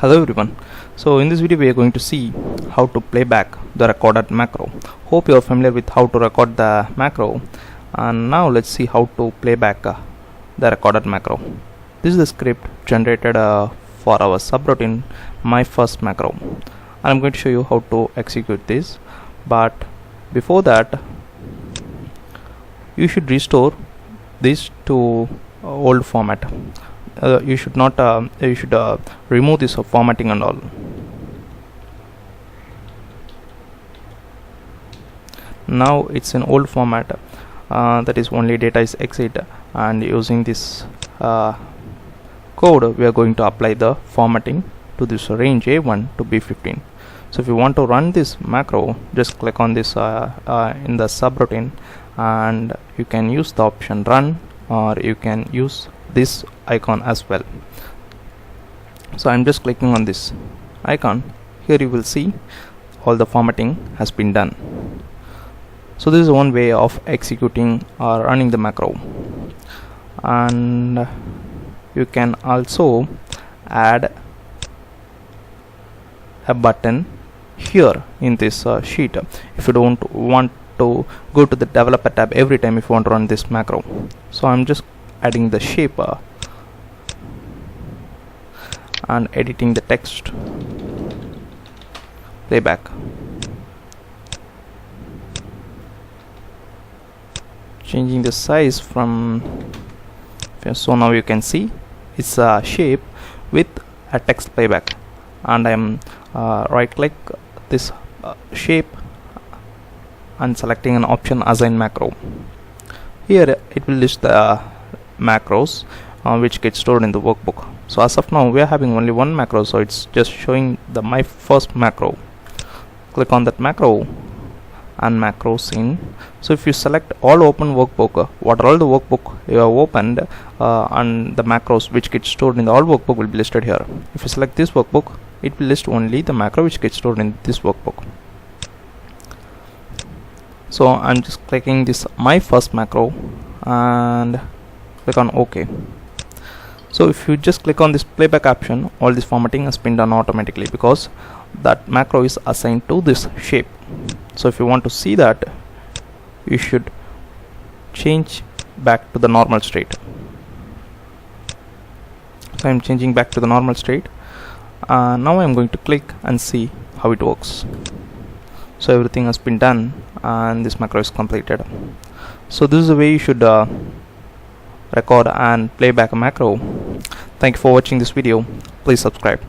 Hello everyone. So in this video we are going to see how to play back the recorded macro. Hope you are familiar with how to record the macro, and now let's see how to play back the recorded macro. This is the script generated for our subroutine my first macro, and I'm going to show you how to execute this. But before that, you should restore this to old format. You should remove this formatting and all. Now it's in old format, that is only data is exit, and using this code we are going to apply the formatting to this range A1 to B15. So if you want to run this macro, just click on this in the subroutine, and you can use the option run, or you can use this icon as well. So I'm just clicking on this icon. Here you will see all the formatting has been done. So this is one way of executing or running the macro, and you can also add a button here in this sheet if you don't want to go to the developer tab every time if you want to run this macro. So I'm just adding the shape and editing the text. Playback, changing the size from, so now you can see it's a shape with a text playback, and I'm right click this shape and selecting an option assign macro. Here it will list the macros which get stored in the workbook. So as of now we are having only one macro, so it's just showing the my first macro. Click on that macro and macros in. So if you select all open workbook, what are all the workbook you have opened, and the macros which get stored in the all workbook will be listed here. If you select this workbook, it will list only the macro which gets stored in this workbook. So I'm just clicking this my first macro and click on OK. So if you just click on this playback option, all this formatting has been done automatically because that macro is assigned to this shape. So if you want to see that, you should change back to the normal state. So I'm changing back to the normal state. Now I'm going to click and see how it works. So everything has been done and this macro is completed. So this is the way you should record and play back a macro. Thank you for watching this video. Please subscribe.